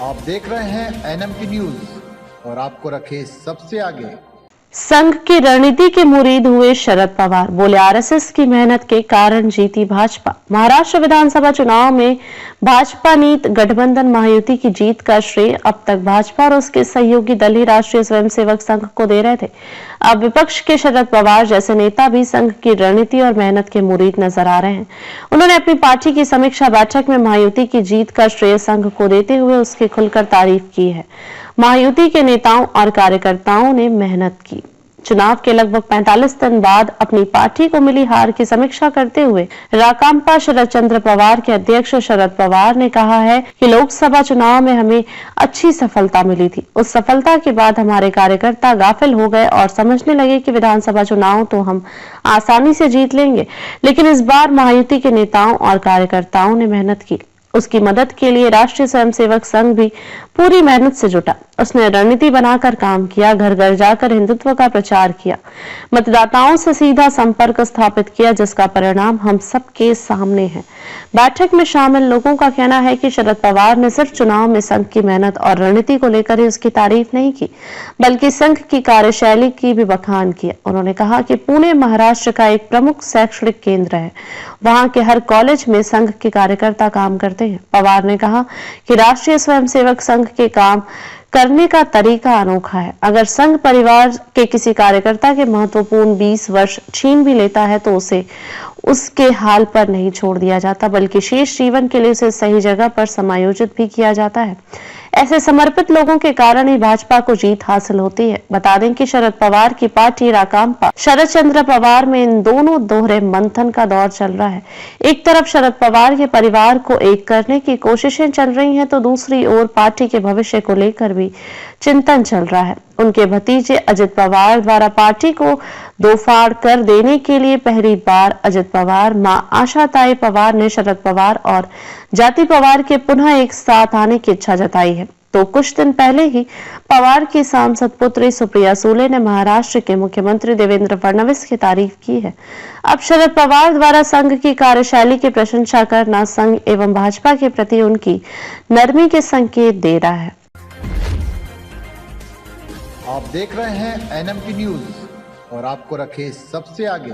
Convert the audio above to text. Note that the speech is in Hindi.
आप देख रहे हैं एनएमटी न्यूज और आपको रखे सबसे आगे। संघ की रणनीति के मुरीद हुए शरद पवार, बोले आरएसएस की मेहनत के कारण जीती भाजपा। महाराष्ट्र विधानसभा चुनाव में भाजपा नीत गठबंधन महायुति की जीत का श्रेय अब तक भाजपा और उसके सहयोगी दल ही राष्ट्रीय स्वयंसेवक संघ को दे रहे थे। अब विपक्ष के शरद पवार जैसे नेता भी संघ की रणनीति और मेहनत के मुरीद नजर आ रहे हैं। उन्होंने अपनी पार्टी की समीक्षा बैठक में महायुति की जीत का श्रेय संघ को देते हुए उसकी खुलकर तारीफ की है। महायुति के नेताओं और कार्यकर्ताओं ने मेहनत की। चुनाव के लगभग 45 दिन बाद अपनी पार्टी को मिली हार की समीक्षा करते हुए राकांपा शरद चंद्र पवार के अध्यक्ष शरद पवार ने कहा है कि लोकसभा चुनाव में हमें अच्छी सफलता मिली थी। उस सफलता के बाद हमारे कार्यकर्ता गाफिल हो गए और समझने लगे कि विधानसभा चुनाव तो हम आसानी से जीत लेंगे, लेकिन इस बार महायुति के नेताओं और कार्यकर्ताओं ने मेहनत की। उसकी मदद के लिए राष्ट्रीय स्वयंसेवक संघ भी पूरी मेहनत से जुटा। उसने रणनीति बनाकर काम किया, घर घर जाकर हिंदुत्व का प्रचार किया, मतदाताओं से सीधा संपर्क स्थापित किया, जिसका परिणाम हम सबके सामने है। बैठक में शामिल लोगों का कहना है कि शरद पवार ने सिर्फ चुनाव में संघ की मेहनत और रणनीति को लेकर ही उसकी तारीफ नहीं की, बल्कि संघ की कार्यशैली की भी बखान किया। उन्होंने कहा कि पुणे महाराष्ट्र का एक प्रमुख शैक्षणिक केंद्र है, वहां के हर कॉलेज में संघ के कार्यकर्ता काम करते हैं। पवार ने कहा कि राष्ट्रीय स्वयंसेवक संघ के काम करने का तरीका अनोखा है। अगर संघ परिवार के किसी कार्यकर्ता के महत्वपूर्ण 20 वर्ष छीन भी लेता है तो उसे उसके हाल पर नहीं छोड़ दिया जाता, बल्कि शेष जीवन के लिए उसे सही जगह पर समायोजित भी किया जाता है। ऐसे समर्पित लोगों के कारण ही भाजपा को जीत हासिल होती है। बता दें कि शरद पवार की पार्टी राकांपा शरद चंद्र पवार में इन दोनों दोहरे मंथन का दौर चल रहा है। एक तरफ शरद पवार के परिवार को एक करने की कोशिशें चल रही हैं, तो दूसरी ओर पार्टी के भविष्य को लेकर भी चिंतन चल रहा है। उनके भतीजे अजित पवार द्वारा पार्टी को दोफाड़ कर देने के लिए पहली बार अजित पवार, मां आशाताई पवार ने शरद पवार और जाति पवार के पुनः एक साथ आने की इच्छा जताई है। तो कुछ दिन पहले ही पवार की सांसद पुत्री सुप्रिया सुले ने महाराष्ट्र के मुख्यमंत्री देवेंद्र फडणवीस की तारीफ की है। अब शरद पवार द्वारा संघ की कार्यशैली की प्रशंसा करना संघ एवं भाजपा के प्रति उनकी नरमी के संकेत दे रहा है। आप देख रहे हैं एनएमटी न्यूज और आपको रखे सबसे आगे।